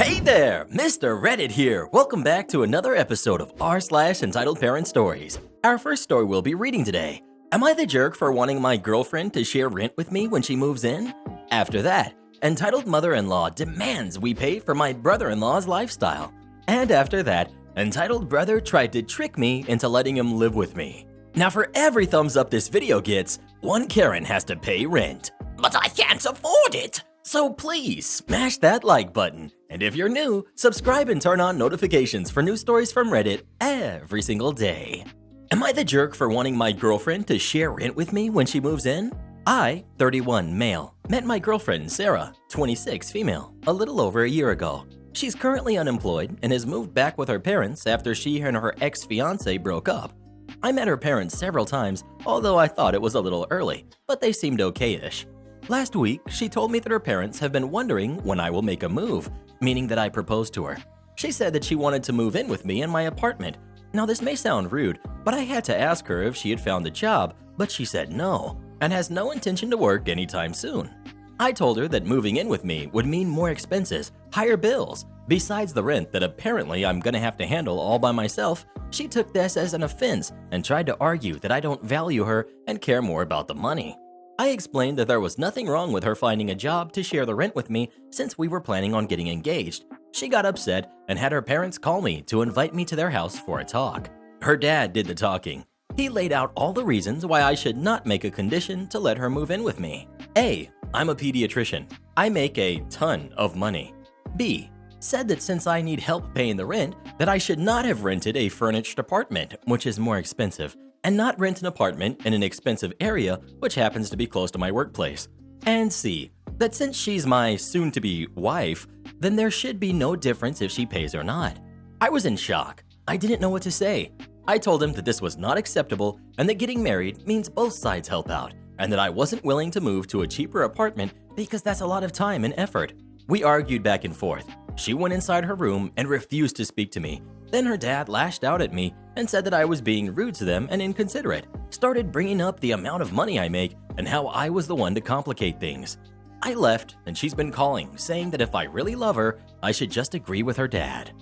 Hey there, Mr. Reddit here. Welcome back to another episode of r/entitled parent stories. Our first story we'll be reading today. Am I the jerk for wanting my girlfriend to share rent with me when she moves in? After that, entitled mother-in-law demands we pay for my brother-in-law's lifestyle. And after that, entitled brother tried to trick me into letting him live with me. Now for every thumbs up this video gets, one Karen has to pay rent. But I can't afford it! So please smash that like button. And if you're new, subscribe and turn on notifications for new stories from Reddit every single day. Am I the jerk for wanting my girlfriend to share rent with me when she moves in? I, 31 male, met my girlfriend Sarah, 26 female, a little over a year ago. She's currently unemployed and has moved back with her parents after she and her ex-fiance broke up. I met her parents several times, although I thought it was a little early, but they seemed okay-ish. Last week, she told me that her parents have been wondering when I will make a move, meaning that I proposed to her. She said that she wanted to move in with me in my apartment. Now this may sound rude, but I had to ask her if she had found a job, but she said no, and has no intention to work anytime soon. I told her that moving in with me would mean more expenses, higher bills. Besides the rent that apparently I'm gonna have to handle all by myself, she took this as an offense and tried to argue that I don't value her and care more about the money. I explained that there was nothing wrong with her finding a job to share the rent with me since we were planning on getting engaged. She got upset and had her parents call me to invite me to their house for a talk. Her dad did the talking. He laid out all the reasons why I should not make a condition to let her move in with me. A. I'm a pediatrician. I make a ton of money. B. Said that since I need help paying the rent, that I should not have rented a furnished apartment, which is more expensive, and not rent an apartment in an expensive area, which happens to be close to my workplace. And C. That since she's my soon-to-be wife, then there should be no difference if she pays or not. I was in shock. I didn't know what to say. I told him that this was not acceptable and that getting married means both sides help out, and that I wasn't willing to move to a cheaper apartment because that's a lot of time and effort. We argued back and forth. She went inside her room and refused to speak to me. Then her dad lashed out at me and said that I was being rude to them and inconsiderate, started bringing up the amount of money I make and how I was the one to complicate things. I left and she's been calling, saying that if I really love her, I should just agree with her dad.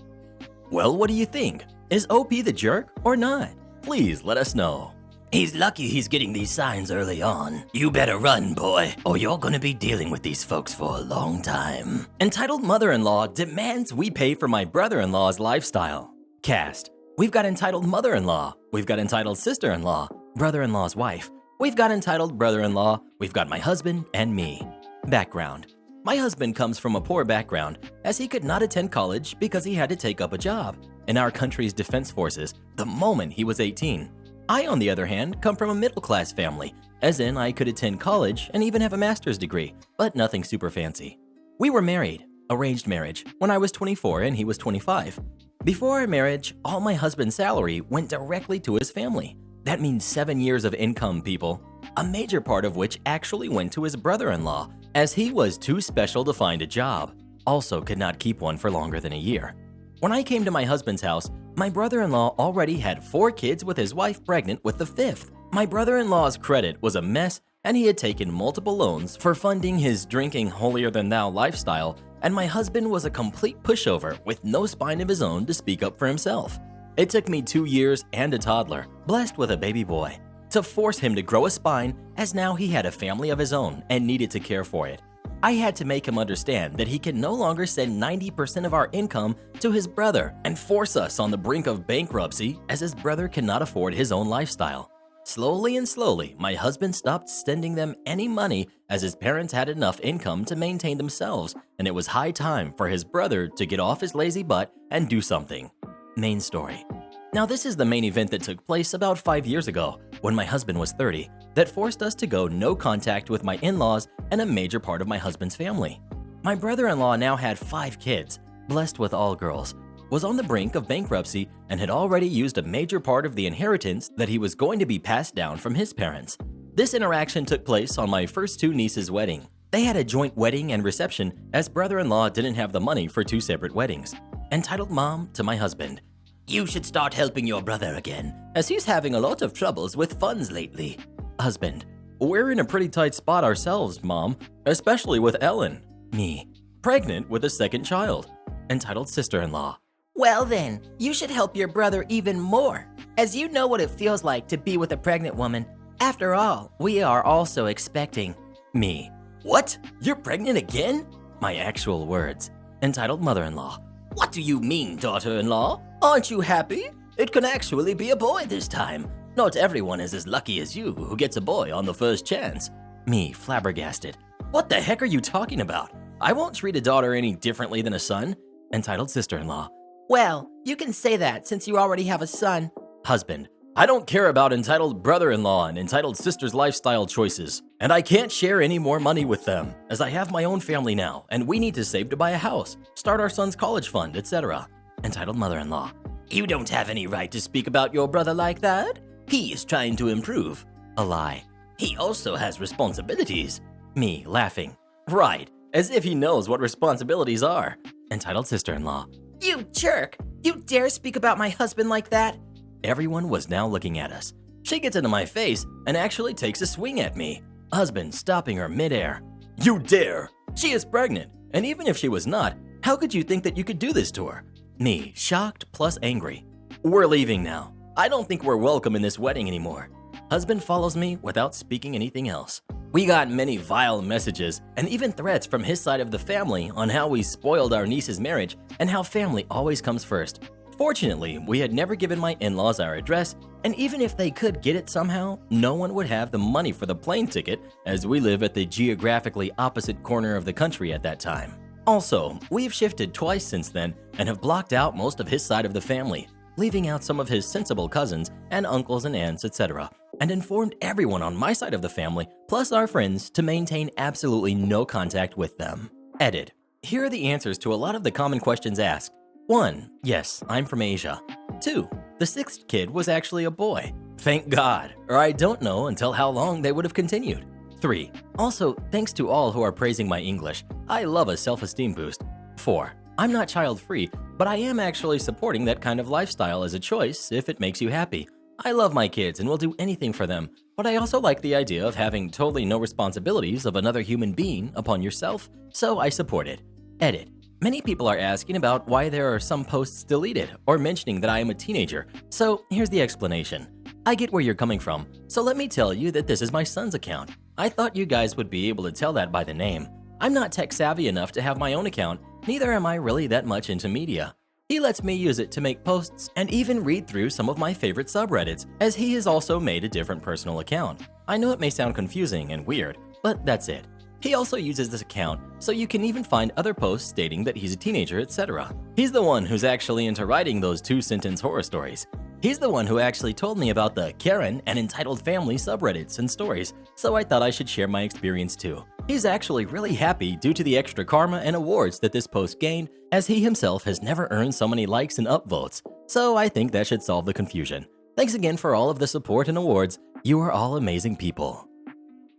Well, what do you think? Is OP the jerk or not? Please let us know. He's lucky he's getting these signs early on. You better run, boy, or you're gonna be dealing with these folks for a long time. Entitled mother-in-law demands we pay for my brother-in-law's lifestyle. Cast. We've got entitled mother-in-law. We've got entitled sister-in-law, brother-in-law's wife. We've got entitled brother-in-law. We've got my husband and me. Background. My husband comes from a poor background, as he could not attend college because he had to take up a job in our country's defense forces the moment he was 18. I, on the other hand, come from a middle-class family, as in I could attend college and even have a master's degree, but nothing super fancy. We were married, arranged marriage, when I was 24 and he was 25. Before our marriage, all my husband's salary went directly to his family. That means 7 years of income, people. A major part of which actually went to his brother-in-law, as he was too special to find a job. Also could not keep one for longer than a year. When I came to my husband's house, my brother-in-law already had 4 kids with his wife pregnant with the 5th. My brother-in-law's credit was a mess and he had taken multiple loans for funding his drinking holier-than-thou lifestyle, and my husband was a complete pushover with no spine of his own to speak up for himself. It took me 2 years and a toddler, blessed with a baby boy, to force him to grow a spine, as now he had a family of his own and needed to care for it. I had to make him understand that he can no longer send 90% of our income to his brother and force us on the brink of bankruptcy, as his brother cannot afford his own lifestyle. Slowly and slowly, my husband stopped sending them any money, as his parents had enough income to maintain themselves, and it was high time for his brother to get off his lazy butt and do something. Main story. Now this is the main event that took place about 5 years ago, when my husband was 30, that forced us to go no contact with my in-laws and a major part of my husband's family. My brother-in-law now had 5 kids, blessed with all girls, was on the brink of bankruptcy, and had already used a major part of the inheritance that he was going to be passed down from his parents. This interaction took place on my first 2 nieces' wedding. They had a joint wedding and reception, as brother-in-law didn't have the money for 2 separate weddings. Entitled mom to my husband. You should start helping your brother again, as he's having a lot of troubles with funds lately. Husband. We're in a pretty tight spot ourselves, Mom, especially with Ellen. Me. Pregnant with a second child. entitled sister-in-law. Well then, you should help your brother even more, as you know what it feels like to be with a pregnant woman. After all, we are also expecting. Me. What? You're pregnant again? My actual words, entitled mother-in-law. What do you mean, daughter-in-law? Aren't you happy? It can actually be a boy this time. Not everyone is as lucky as you who gets a boy on the first chance. Me, flabbergasted. What the heck are you talking about? I won't treat a daughter any differently than a son, entitled sister-in-law. Well, you can say that since you already have a son. Husband. I don't care about entitled brother-in-law and entitled sister's lifestyle choices, and I can't share any more money with them, as I have my own family now, and we need to save to buy a house, start our son's college fund, etc. Entitled mother-in-law. You don't have any right to speak about your brother like that. He is trying to improve. A lie. He also has responsibilities. Me, laughing. Right, as if he knows what responsibilities are. Entitled sister-in-law. You jerk! You dare speak about my husband like that? Everyone was now looking at us. She gets into my face and actually takes a swing at me. Husband stopping her midair. You dare! She is pregnant, and even if she was not, how could you think that you could do this to her? Me, shocked plus angry. We're leaving now. I don't think we're welcome in this wedding anymore. Husband follows me without speaking anything else. We got many vile messages and even threats from his side of the family on how we spoiled our niece's marriage and how family always comes first. Fortunately, we had never given my in-laws our address, and even if they could get it somehow, no one would have the money for the plane ticket as we live at the geographically opposite corner of the country at that time. Also, we've shifted twice since then and have blocked out most of his side of the family, leaving out some of his sensible cousins and uncles and aunts, etc., and informed everyone on my side of the family, plus our friends, to maintain absolutely no contact with them. Edit. Here are the answers to a lot of the common questions asked. 1. Yes, I'm from Asia. 2. The sixth kid was actually a boy. Thank God, or I don't know until how long they would have continued. 3. Also, thanks to all who are praising my English. I love a self-esteem boost. 4. I'm not child-free, but I am actually supporting that kind of lifestyle as a choice if it makes you happy. I love my kids and will do anything for them, but I also like the idea of having totally no responsibilities of another human being upon yourself, so I support it. Edit. Many people are asking about why there are some posts deleted or mentioning that I am a teenager, so here's the explanation. I get where you're coming from, so let me tell you that this is my son's account. I thought you guys would be able to tell that by the name. I'm not tech savvy enough to have my own account, neither am I really that much into media. He lets me use it to make posts and even read through some of my favorite subreddits, as he has also made a different personal account. I know it may sound confusing and weird, but that's it. He also uses this account, so you can even find other posts stating that he's a teenager, etc. He's the one who's actually into writing those 2-sentence horror stories. He's the one who actually told me about the Karen and entitled family subreddits and stories, so I thought I should share my experience too. He's actually really happy due to the extra karma and awards that this post gained, as he himself has never earned so many likes and upvotes, so I think that should solve the confusion. Thanks again for all of the support and awards. You are all amazing people.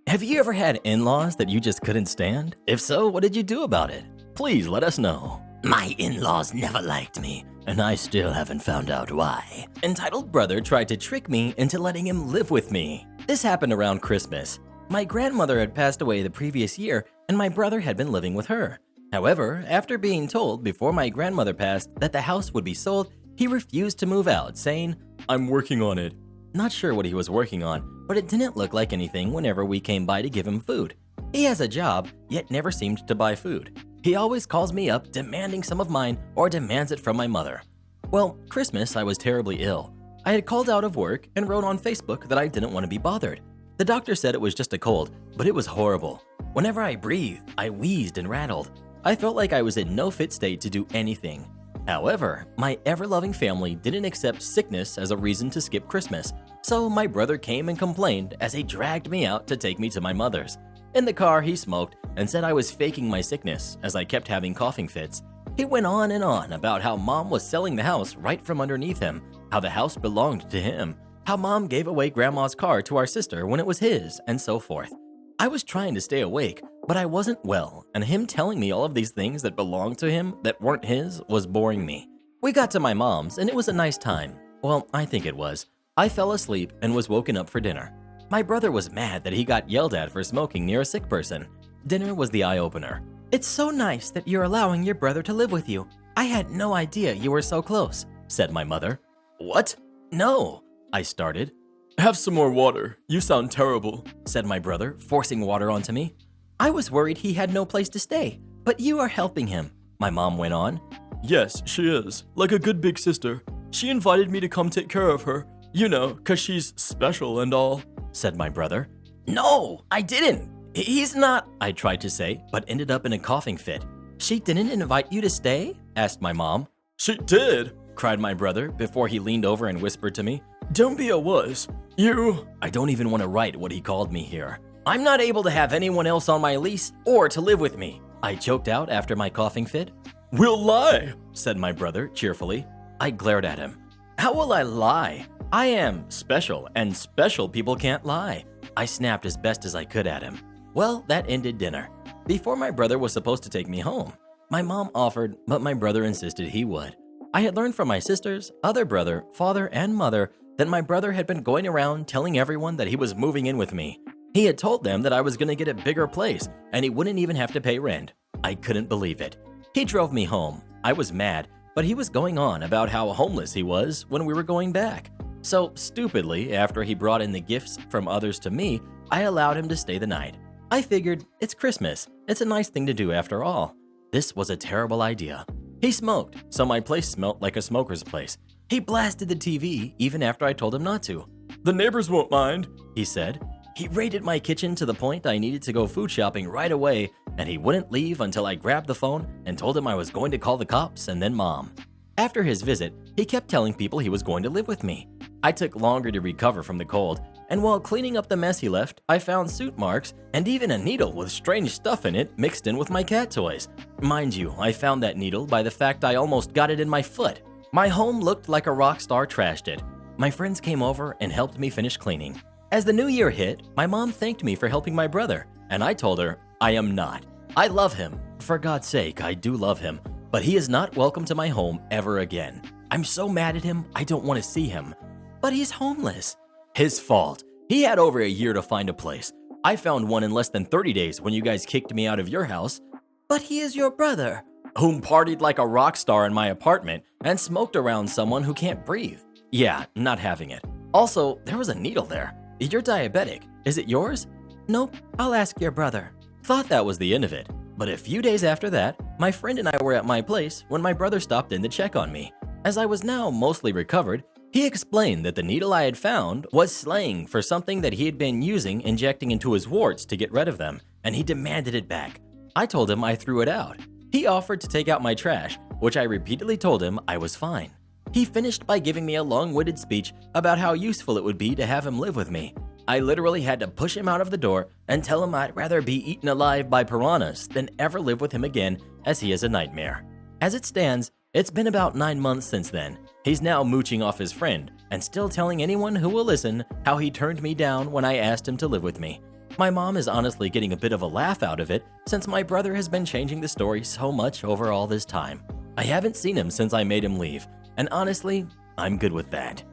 Have you ever had in-laws that you just couldn't stand? If so, what did you do about it? Please let us know. My in-laws never liked me, and I still haven't found out why. Entitled brother tried to trick me into letting him live with me. This happened around Christmas. My grandmother had passed away the previous year, and my brother had been living with her. However, after being told before my grandmother passed that the house would be sold, he refused to move out, saying, "I'm working on it." Not sure what he was working on, but it didn't look like anything whenever we came by to give him food. He has a job, yet never seemed to buy food. He always calls me up demanding some of mine or demands it from my mother. Well, Christmas I was terribly ill. I had called out of work and wrote on Facebook that I didn't want to be bothered. The doctor said it was just a cold, but it was horrible. Whenever I breathed, I wheezed and rattled. I felt like I was in no fit state to do anything. However, my ever-loving family didn't accept sickness as a reason to skip Christmas, so my brother came and complained as he dragged me out to take me to my mother's. In the car, he smoked and said I was faking my sickness as I kept having coughing fits. He went on and on about how mom was selling the house right from underneath him, how the house belonged to him, how mom gave away grandma's car to our sister when it was his, and so forth. I was trying to stay awake, but I wasn't well, and him telling me all of these things that belonged to him that weren't his was boring me. We got to my mom's, and it was a nice time. Well, I think it was. I fell asleep and was woken up for dinner. My brother was mad that he got yelled at for smoking near a sick person. Dinner was the eye-opener. It's so nice that you're allowing your brother to live with you. I had no idea you were so close, said my mother. What? No, I started, Have some more water. You sound terrible. said my brother, forcing water onto me. I was worried he had no place to stay, but you are helping him, my mom went on. Yes, she is. Like a good big sister. She invited me to come take care of her. You know, 'cause she's special and all, said my brother. No, I didn't. He's not, I tried to say, but ended up in a coughing fit. She didn't invite you to stay? Asked my mom. She did, Cried my brother before he leaned over and whispered to me. Don't be a wuss. I don't even want to write what he called me here. I'm not able to have anyone else on my lease or to live with me, I choked out after my coughing fit. We'll lie, said my brother cheerfully. I glared at him. How will I lie? I am special, and special people can't lie. I snapped as best as I could at him. Well, that ended dinner. Before my brother was supposed to take me home, my mom offered, but my brother insisted he would. I had learned from my sisters, other brother, father, and mother that my brother had been going around telling everyone that he was moving in with me. He had told them that I was going to get a bigger place and he wouldn't even have to pay rent. I couldn't believe it. He drove me home. I was mad, but he was going on about how homeless he was when we were going back. So stupidly, after he brought in the gifts from others to me, I allowed him to stay the night. I figured, it's Christmas. It's a nice thing to do after all. This was a terrible idea. He smoked, so my place smelt like a smoker's place. He blasted the TV even after I told him not to. The neighbors won't mind, he said. He raided my kitchen to the point I needed to go food shopping right away, and he wouldn't leave until I grabbed the phone and told him I was going to call the cops and then mom. After his visit, he kept telling people he was going to live with me. I took longer to recover from the cold, and while cleaning up the mess he left, I found suit marks and even a needle with strange stuff in it mixed in with my cat toys. Mind you, I found that needle by the fact I almost got it in my foot. My home looked like a rock star trashed it. My friends came over and helped me finish cleaning. As the new year hit, my mom thanked me for helping my brother, and I told her, I am not. I love him. For God's sake, I do love him, but he is not welcome to my home ever again. I'm so mad at him, I don't want to see him. But he's homeless. His fault. He had over a year to find a place. I found one in less than 30 days when you guys kicked me out of your house. But he is your brother, whom partied like a rock star in my apartment and smoked around someone who can't breathe. Yeah, not having it. Also, there was a needle there. You're diabetic. Is it yours? Nope, I'll ask your brother. Thought that was the end of it. But a few days after that, my friend and I were at my place when my brother stopped in to check on me. As I was now mostly recovered, he explained that the needle I had found was slang for something that he had been using injecting into his warts to get rid of them, and he demanded it back. I told him I threw it out. He offered to take out my trash, which I repeatedly told him I was fine. He finished by giving me a long-winded speech about how useful it would be to have him live with me. I literally had to push him out of the door and tell him I'd rather be eaten alive by piranhas than ever live with him again, as he is a nightmare. As it stands, it's been about 9 months since then. He's now mooching off his friend and still telling anyone who will listen how he turned me down when I asked him to live with me. My mom is honestly getting a bit of a laugh out of it since my brother has been changing the story so much over all this time. I haven't seen him since I made him leave, and honestly, I'm good with that.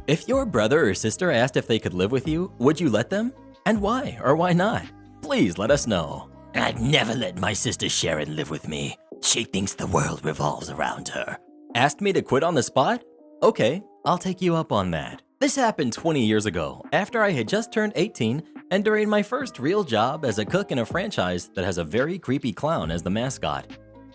If your brother or sister asked if they could live with you, would you let them? And why or why not? Please let us know. I'd never let my sister Sharon live with me. She thinks the world revolves around her. Asked me to quit on the spot? Okay, I'll take you up on that. This happened 20 years ago, after I had just turned 18 and during my first real job as a cook in a franchise that has a very creepy clown as the mascot.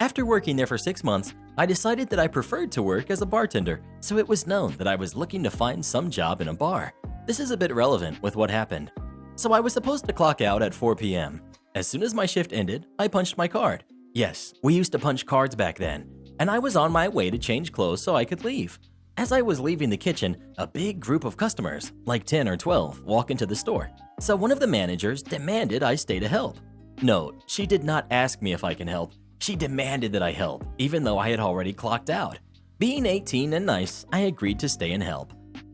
After working there for 6 months, I decided that I preferred to work as a bartender, so it was known that I was looking to find some job in a bar. This is a bit relevant with what happened. So I was supposed to clock out at 4 p.m. As soon as my shift ended, I punched my card. Yes, we used to punch cards back then, and I was on my way to change clothes so I could leave. As I was leaving the kitchen, a big group of customers, like 10 or 12, walk into the store. So one of the managers demanded I stay to help. No, she did not ask me if I can help. She demanded that I help, even though I had already clocked out. Being 18 and nice, I agreed to stay and help.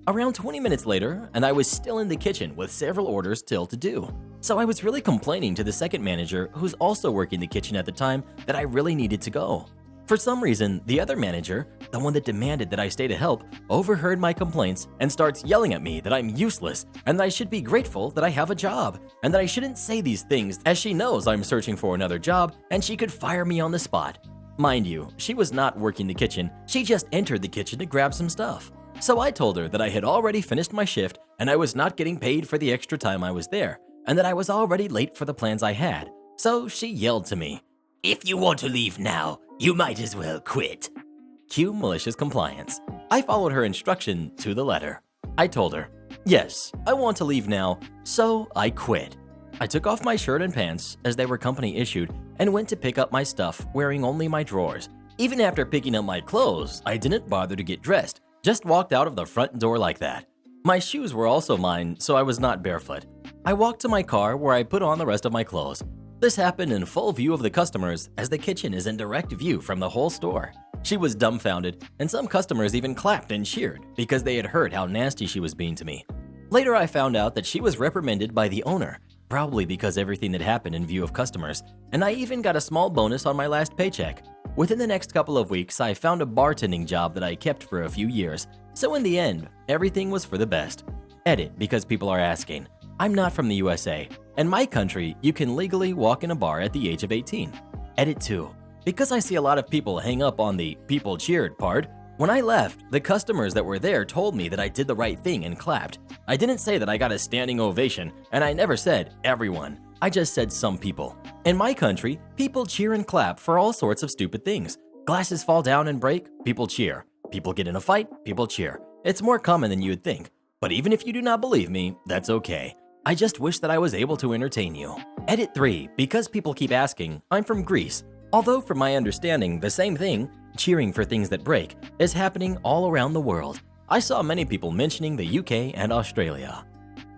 Around 20 minutes later, and I was still in the kitchen with several orders still to do. So I was really complaining to the second manager, who's also working the kitchen at the time, that I really needed to go. For some reason, the other manager, the one that demanded that I stay to help, overheard my complaints and starts yelling at me that I'm useless and that I should be grateful that I have a job and that I shouldn't say these things as she knows I'm searching for another job and she could fire me on the spot. Mind you, she was not working the kitchen, she just entered the kitchen to grab some stuff. So I told her that I had already finished my shift and I was not getting paid for the extra time I was there, and that I was already late for the plans I had. So she yelled to me, "If you want to leave now, you might as well quit." Cue malicious compliance. I followed her instruction to the letter. I told her, "Yes, I want to leave now, so I quit." I took off my shirt and pants, as they were company issued, and went to pick up my stuff, wearing only my drawers. Even after picking up my clothes, I didn't bother to get dressed, just walked out of the front door like that. My shoes were also mine, so I was not barefoot. I walked to my car where I put on the rest of my clothes. This happened in full view of the customers, as the kitchen is in direct view from the whole store. She was dumbfounded, and some customers even clapped and cheered because they had heard how nasty she was being to me. Later, I found out that she was reprimanded by the owner, probably because everything had happened in view of customers, and I even got a small bonus on my last paycheck. Within the next couple of weeks, I found a bartending job that I kept for a few years, so in the end, everything was for the best. Edit, because people are asking. I'm not from the USA. In my country, you can legally walk in a bar at the age of 18. Edit 2. Because I see a lot of people hang up on the "people cheered" part, when I left, the customers that were there told me that I did the right thing and clapped. I didn't say that I got a standing ovation, and I never said everyone. I just said some people. In my country, people cheer and clap for all sorts of stupid things. Glasses fall down and break, people cheer. People get in a fight, people cheer. It's more common than you would think. But even if you do not believe me, that's okay. I just wish that I was able to entertain you. Edit 3. Because people keep asking, I'm from Greece. Although from my understanding, the same thing, cheering for things that break, is happening all around the world. I saw many people mentioning the UK and Australia.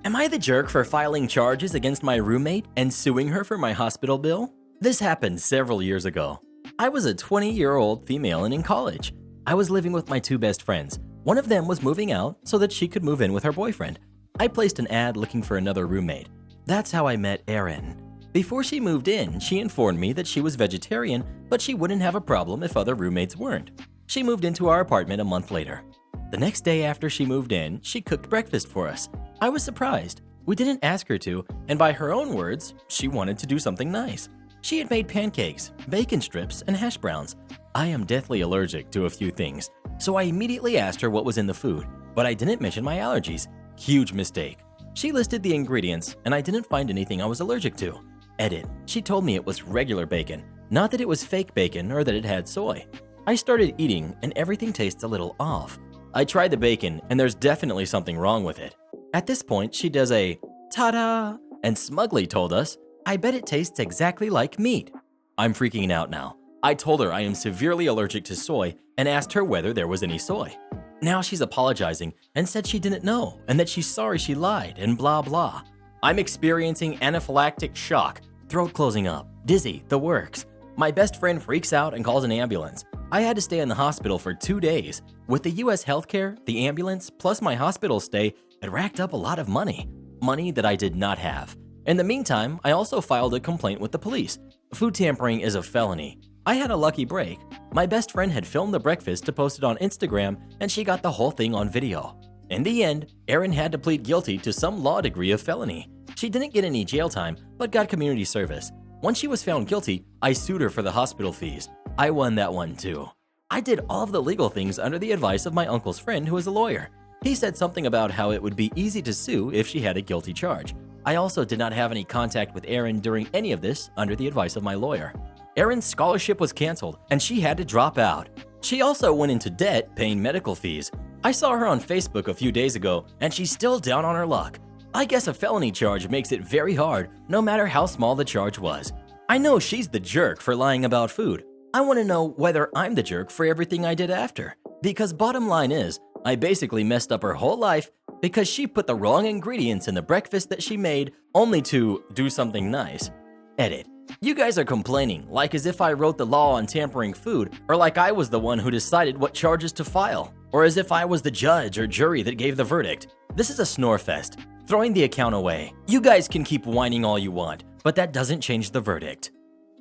Am I the jerk for filing charges against my roommate and suing her for my hospital bill? This happened several years ago. I was a 20-year-old female and in college. I was living with my two best friends. One of them was moving out so that she could move in with her boyfriend. I placed an ad looking for another roommate. That's how I met Erin. Before she moved in, she informed me that she was vegetarian, but she wouldn't have a problem if other roommates weren't. She moved into our apartment a month later. The next day after she moved in, she cooked breakfast for us. I was surprised. We didn't ask her to, and by her own words, she wanted to do something nice. She had made pancakes, bacon strips, and hash browns. I am deathly allergic to a few things, so I immediately asked her what was in the food, but I didn't mention my allergies. Huge mistake. She listed the ingredients, and I didn't find anything I was allergic to. Edit. She told me it was regular bacon, not that it was fake bacon or that it had soy. I started eating, and everything tastes a little off. I tried the bacon, and there's definitely something wrong with it. At this point, she does a ta-da and smugly told us, I bet it tastes exactly like meat. I'm freaking out now. I told her I am severely allergic to soy and asked her whether there was any soy. Now she's apologizing and said she didn't know and that she's sorry she lied and blah blah. I'm experiencing anaphylactic shock, throat closing up, dizzy, the works. My best friend freaks out and calls an ambulance. I had to stay in the hospital for 2 days. With the US healthcare, the ambulance, plus my hospital stay, it racked up a lot of money. Money that I did not have. In the meantime, I also filed a complaint with the police. Food tampering is a felony. I had a lucky break. My best friend had filmed the breakfast to post it on Instagram, and she got the whole thing on video. In the end, Erin had to plead guilty to some law degree of felony. She didn't get any jail time, but got community service. Once she was found guilty, I sued her for the hospital fees. I won that one too. I did all of the legal things under the advice of my uncle's friend who is a lawyer. He said something about how it would be easy to sue if she had a guilty charge. I also did not have any contact with Erin during any of this under the advice of my lawyer. Erin's scholarship was canceled and she had to drop out. She also went into debt paying medical fees. I saw her on Facebook a few days ago and she's still down on her luck. I guess a felony charge makes it very hard no matter how small the charge was. I know she's the jerk for lying about food. I want to know whether I'm the jerk for everything I did after. Because bottom line is, I basically messed up her whole life because she put the wrong ingredients in the breakfast that she made only to do something nice. Edit. You guys are complaining like as if I wrote the law on tampering food or like I was the one who decided what charges to file or as if I was the judge or jury that gave the verdict. This is a snore fest. Throwing the account away. You guys can keep whining all you want, but that doesn't change the verdict.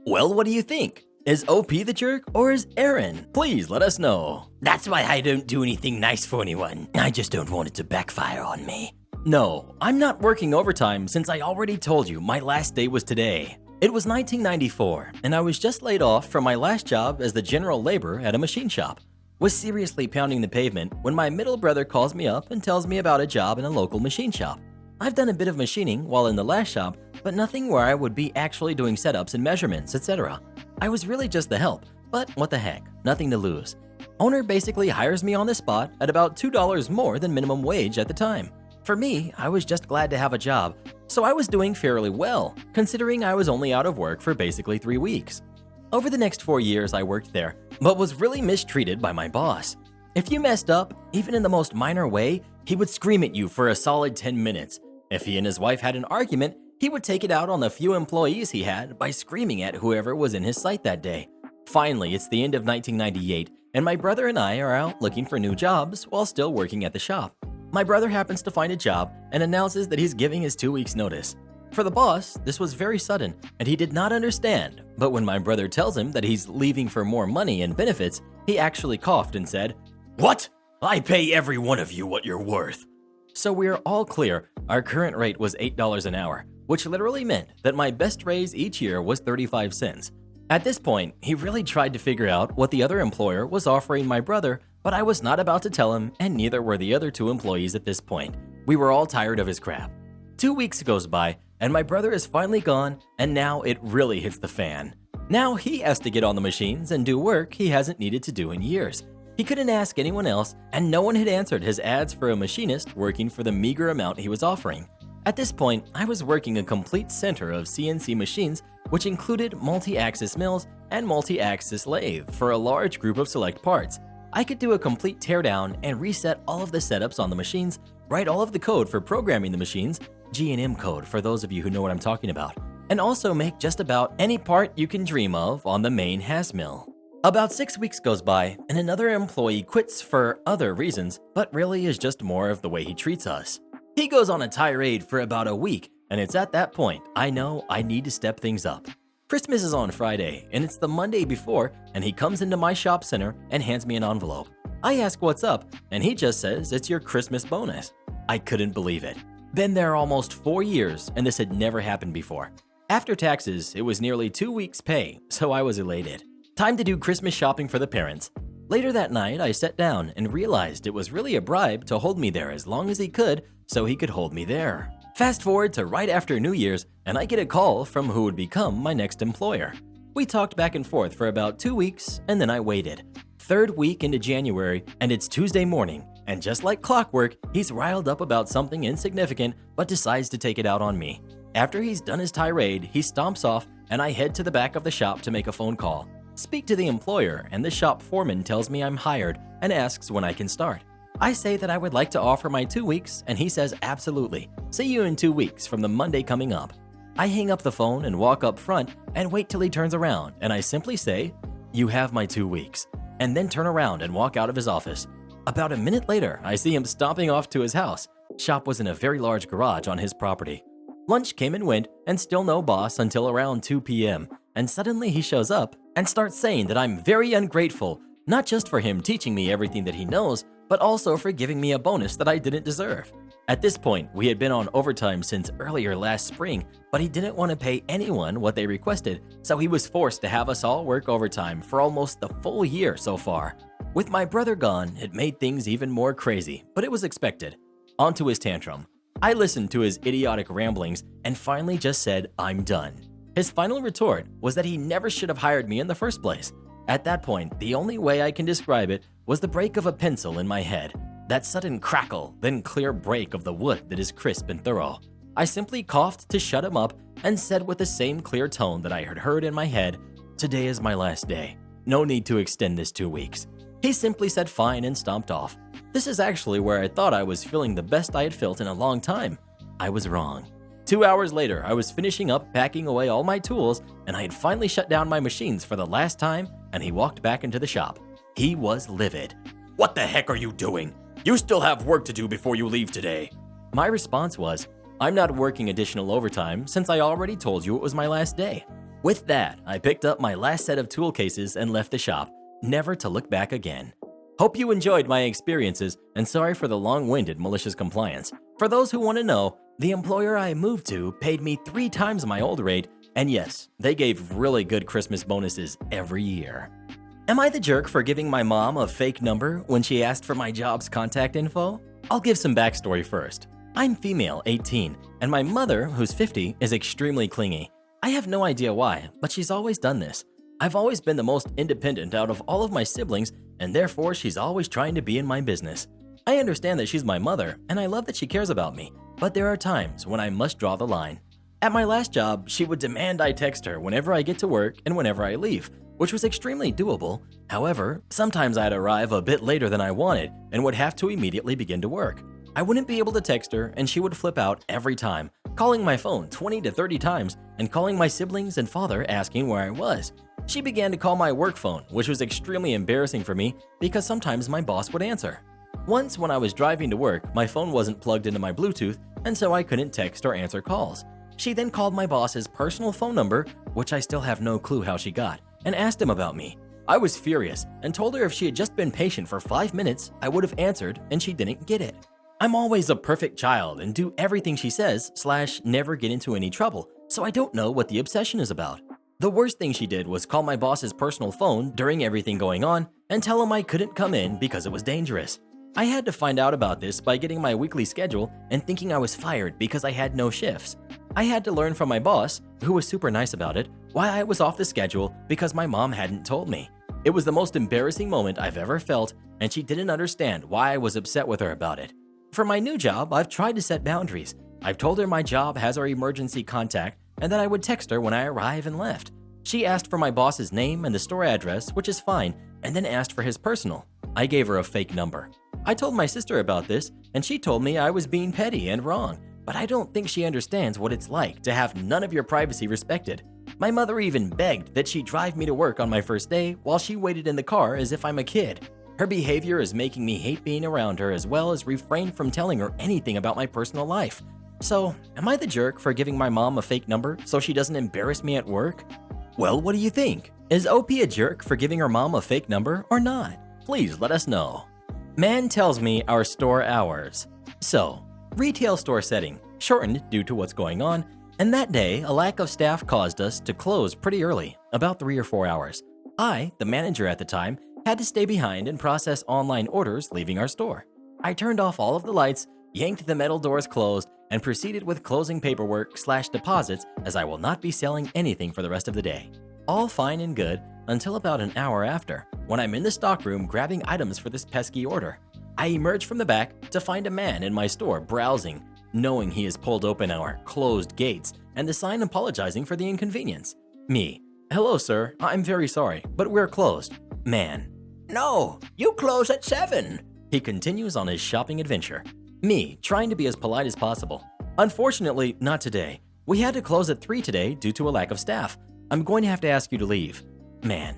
Well, what do you think? Is OP the jerk or is Erin? Please let us know. That's why I don't do anything nice for anyone. I just don't want it to backfire on me. No, I'm not working overtime since I already told you my last day was today. It was 1994, and I was just laid off from my last job as the general laborer at a machine shop. Was seriously pounding the pavement when my middle brother calls me up and tells me about a job in a local machine shop. I've done a bit of machining while in the last shop, but nothing where I would be actually doing setups and measurements, etc. I was really just the help, but what the heck, nothing to lose. Owner basically hires me on the spot at about $2 more than minimum wage at the time. For me, I was just glad to have a job, so I was doing fairly well, considering I was only out of work for basically 3 weeks. Over the next 4 years I worked there, but was really mistreated by my boss. If you messed up, even in the most minor way, he would scream at you for a solid 10 minutes. If he and his wife had an argument, he would take it out on the few employees he had by screaming at whoever was in his sight that day. Finally, it's the end of 1998, and my brother and I are out looking for new jobs while still working at the shop. My brother happens to find a job and announces that he's giving his 2 weeks notice. For the boss, this was very sudden, and he did not understand, but when my brother tells him that he's leaving for more money and benefits, he actually coughed and said, "What? I pay every one of you what you're worth." So we're all clear, our current rate was $8 an hour, which literally meant that my best raise each year was 35 cents. At this point, he really tried to figure out what the other employer was offering my brother, but I was not about to tell him, and neither were the other 2 employees at this point. We were all tired of his crap. 2 weeks goes by, and my brother is finally gone, and now it really hits the fan. Now he has to get on the machines and do work he hasn't needed to do in years. He couldn't ask anyone else, and no one had answered his ads for a machinist working for the meager amount he was offering. At this point, I was working a complete center of CNC machines, which included multi-axis mills and multi-axis lathe for a large group of select parts. I could do a complete teardown and reset all of the setups on the machines, write all of the code for programming the machines, G&M code for those of you who know what I'm talking about, and also make just about any part you can dream of on the main Hass mill. About 6 weeks goes by, and another employee quits for other reasons, but really is just more of the way he treats us. He goes on a tirade for about a week, and it's at that point I know I need to step things up. Christmas is on Friday, and it's the Monday before, and he comes into my shop center and hands me an envelope. I ask what's up, and he just says it's your Christmas bonus. I couldn't believe it. Been there almost 4 years, and this had never happened before. After taxes, it was nearly 2 weeks' pay, so I was elated. Time to do Christmas shopping for the parents. Later that night, I sat down and realized it was really a bribe to hold me there as long as he could, so he could hold me there. Fast forward to right after New Year's, and I get a call from who would become my next employer. We talked back and forth for about 2 weeks, and then I waited. 3rd week into January, and it's Tuesday morning, and just like clockwork, he's riled up about something insignificant, but decides to take it out on me. After he's done his tirade, he stomps off, and I head to the back of the shop to make a phone call. Speak to the employer, and the shop foreman tells me I'm hired and asks when I can start. I say that I would like to offer my 2 weeks, and he says absolutely. See you in 2 weeks from the Monday coming up. I hang up the phone and walk up front and wait till he turns around, and I simply say, "You have my 2 weeks," and then turn around and walk out of his office. About a minute later, I see him stomping off to his house. Shop was in a very large garage on his property. Lunch came and went, and still no boss until around 2 p.m., and suddenly he shows up and starts saying that I'm very ungrateful, not just for him teaching me everything that he knows, but also for giving me a bonus that I didn't deserve. At this point, we had been on overtime since earlier last spring, but he didn't want to pay anyone what they requested, so he was forced to have us all work overtime for almost the full year so far. With my brother gone, it made things even more crazy, but it was expected. On to his tantrum. I listened to his idiotic ramblings and finally just said, "I'm done." His final retort was that he never should have hired me in the first place. At that point, the only way I can describe it was the break of a pencil in my head. That sudden crackle, then clear break of the wood that is crisp and thorough. I simply coughed to shut him up and said with the same clear tone that I had heard in my head, "Today is my last day. No need to extend this 2 weeks." He simply said fine and stomped off. This is actually where I thought I was feeling the best I had felt in a long time. I was wrong. 2 hours later, I was finishing up packing away all my tools, and I had finally shut down my machines for the last time, and he walked back into the shop. He was livid. "What the heck are you doing? You still have work to do before you leave today." My response was, "I'm not working additional overtime since I already told you it was my last day." With that, I picked up my last set of tool cases and left the shop, never to look back again. Hope you enjoyed my experiences, and sorry for the long-winded malicious compliance. For those who want to know, the employer I moved to paid me 3 times my old rate And yes, they gave really good Christmas bonuses every year. Am I the jerk for giving my mom a fake number when she asked for my job's contact info? I'll give some backstory first. I'm female, 18, and my mother, who's 50, is extremely clingy. I have no idea why, but she's always done this. I've always been the most independent out of all of my siblings, and therefore she's always trying to be in my business. I understand that she's my mother, and I love that she cares about me, but there are times when I must draw the line. At my last job, she would demand I text her whenever I get to work and whenever I leave, which was extremely doable. However, sometimes I'd arrive a bit later than I wanted and would have to immediately begin to work. I wouldn't be able to text her, and she would flip out every time, calling my phone 20 to 30 times and calling my siblings and father asking where I was. She began to call my work phone, which was extremely embarrassing for me because sometimes my boss would answer. Once when I was driving to work, my phone wasn't plugged into my Bluetooth, and so I couldn't text or answer calls. She then called my boss's personal phone number, which I still have no clue how she got, and asked him about me. I was furious and told her if she had just been patient for 5 minutes, I would have answered, and she didn't get it. I'm always a perfect child and do everything she says / never get into any trouble, so I don't know what the obsession is about. The worst thing she did was call my boss's personal phone during everything going on and tell him I couldn't come in because it was dangerous. I had to find out about this by getting my weekly schedule and thinking I was fired because I had no shifts. I had to learn from my boss, who was super nice about it, why I was off the schedule because my mom hadn't told me. It was the most embarrassing moment I've ever felt, and she didn't understand why I was upset with her about it. For my new job, I've tried to set boundaries. I've told her my job has our emergency contact and that I would text her when I arrive and left. She asked for my boss's name and the store address, which is fine, and then asked for his personal. I gave her a fake number. I told my sister about this, and she told me I was being petty and wrong, but I don't think she understands what it's like to have none of your privacy respected. My mother even begged that she drive me to work on my first day while she waited in the car as if I'm a kid. Her behavior is making me hate being around her as well as refrain from telling her anything about my personal life. So, am I the jerk for giving my mom a fake number so she doesn't embarrass me at work? Well, what do you think? Is OP a jerk for giving her mom a fake number or not? Please let us know. Man tells me our store hours. So, retail store setting, shortened due to what's going on, and that day a lack of staff caused us to close pretty early, about 3 or 4 hours. I, the manager at the time, had to stay behind and process online orders leaving our store. I turned off all of the lights, yanked the metal doors closed, and proceeded with closing paperwork / deposits as I will not be selling anything for the rest of the day. All fine and good until about an hour after, when I'm in the stockroom grabbing items for this pesky order. I emerge from the back to find a man in my store browsing, knowing he has pulled open our closed gates and the sign apologizing for the inconvenience. Me: hello sir, I'm very sorry, but we're closed. Man: no, you close at 7. He continues on his shopping adventure. Me, trying to be as polite as possible. Unfortunately, not today. We had to close at 3 today due to a lack of staff. I'm going to have to ask you to leave. Man: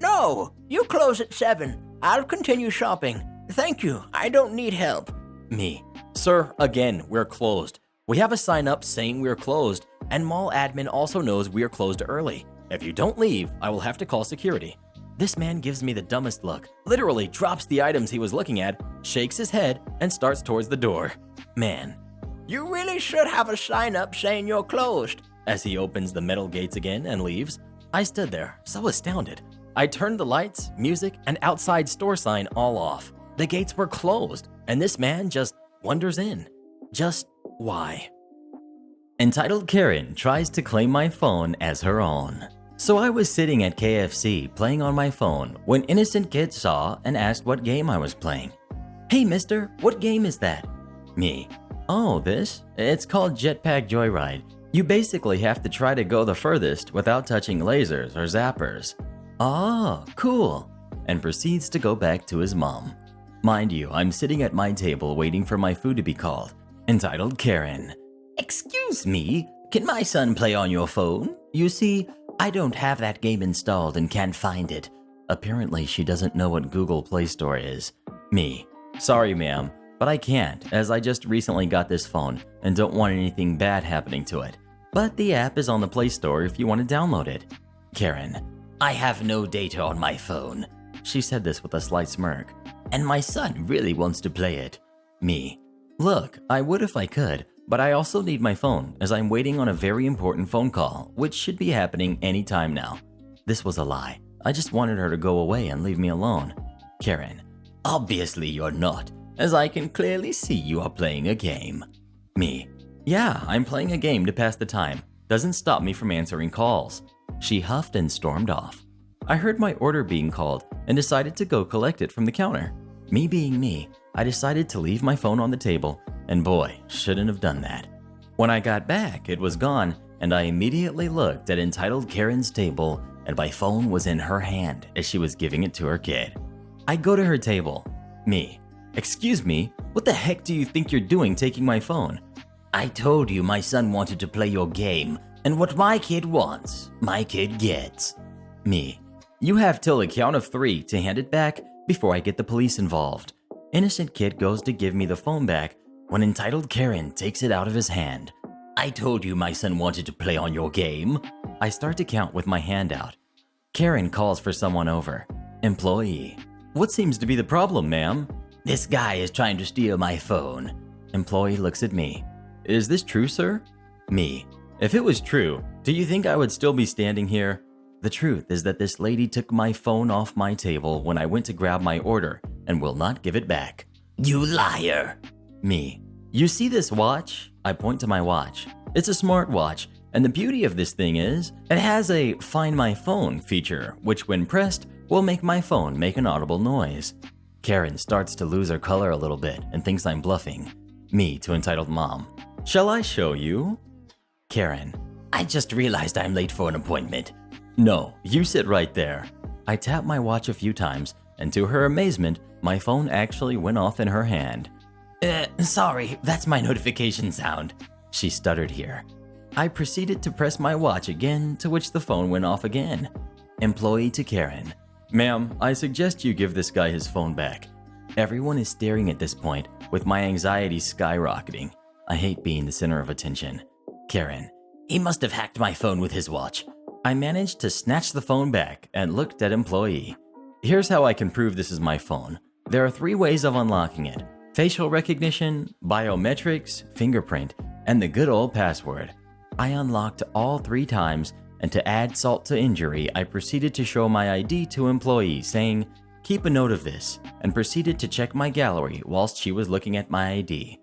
no, you close at 7. I'll continue shopping. Thank you, I don't need help. Me: sir, again, we're closed. We have a sign up saying we're closed, and mall admin also knows we're closed early. If you don't leave, I will have to call security. This man gives me the dumbest look, literally drops the items he was looking at, shakes his head, and starts towards the door. Man: you really should have a sign up saying you're closed. As he opens the metal gates again and leaves, I stood there, so astounded. I turned the lights, music, and outside store sign all off. The gates were closed, and this man just wanders in. Just why? Entitled Karen tries to claim my phone as her own. So I was sitting at KFC playing on my phone when innocent kid saw and asked what game I was playing. Hey mister, what game is that? Me: oh, this? It's called Jetpack Joyride. You basically have to try to go the furthest without touching lasers or zappers. Oh, cool. And proceeds to go back to his mom. Mind you, I'm sitting at my table waiting for my food to be called. Entitled Karen: excuse me, can my son play on your phone? You see, I don't have that game installed and can't find it. Apparently she doesn't know what Google Play Store is. Me: sorry ma'am, but I can't as I just recently got this phone and don't want anything bad happening to it. But the app is on the Play Store if you want to download it. Karen: I have no data on my phone. She said this with a slight smirk. And my son really wants to play it. Me: look, I would if I could, but I also need my phone as I'm waiting on a very important phone call, which should be happening any time now. This was a lie. I just wanted her to go away and leave me alone. Karen, obviously you're not, as I can clearly see you are playing a game. Me, yeah, I'm playing a game to pass the time. Doesn't stop me from answering calls. She huffed and stormed off. I heard my order being called and decided to go collect it from the counter. Me being me, I decided to leave my phone on the table, and boy, shouldn't have done that. When I got back, it was gone, and I immediately looked at entitled Karen's table, and my phone was in her hand as she was giving it to her kid. I go to her table. Me, excuse me, what the heck do you think you're doing taking my phone? I told you my son wanted to play your game, and what my kid wants, my kid gets. Me, you have till the count of 3 to hand it back before I get the police involved. Innocent kid goes to give me the phone back when entitled Karen takes it out of his hand. I told you my son wanted to play on your game. I start to count with my hand out. Karen calls for someone over. Employee. What seems to be the problem, ma'am? This guy is trying to steal my phone. Employee looks at me. Is this true, sir? Me. If it was true, do you think I would still be standing here? The truth is that this lady took my phone off my table when I went to grab my order and will not give it back. You liar. Me. You see this watch? I point to my watch. It's a smart watch, and the beauty of this thing is it has a Find My Phone feature, which when pressed will make my phone make an audible noise. Karen starts to lose her color a little bit and thinks I'm bluffing. Me to entitled mom. Shall I show you? Karen. I just realized I'm late for an appointment. No, you sit right there. I tap my watch a few times, and to her amazement, my phone actually went off in her hand. Sorry, that's my notification sound. She stuttered here. I proceeded to press my watch again, to which the phone went off again. Employee to Karen. Ma'am, I suggest you give this guy his phone back. Everyone is staring at this point, with my anxiety skyrocketing. I hate being the center of attention. Karen. He must have hacked my phone with his watch. I managed to snatch the phone back and looked at employee. Here's how I can prove this is my phone. There are 3 ways of unlocking it. Facial recognition, biometrics, fingerprint, and the good old password. I unlocked all 3 times, and to add salt to injury, I proceeded to show my ID to employee, saying, keep a note of this, and proceeded to check my gallery whilst she was looking at my ID.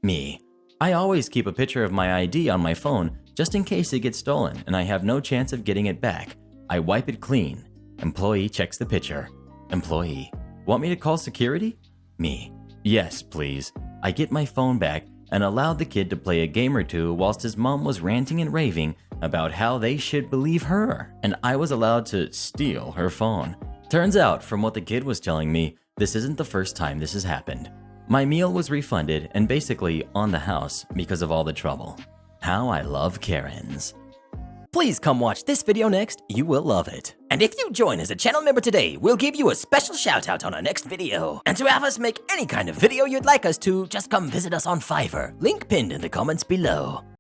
Me. I always keep a picture of my ID on my phone just in case it gets stolen and I have no chance of getting it back. I wipe it clean. Employee checks the picture. Employee. Want me to call security? Me. Yes, please. I get my phone back and allowed the kid to play a game or two whilst his mom was ranting and raving about how they should believe her, and I was allowed to steal her phone. Turns out, from what the kid was telling me, this isn't the first time this has happened. My meal was refunded and basically on the house because of all the trouble. How I love Karens. Please come watch this video next, you will love it. And if you join as a channel member today, we'll give you a special shout out on our next video. And to have us make any kind of video you'd like us to, just come visit us on Fiverr, link pinned in the comments below.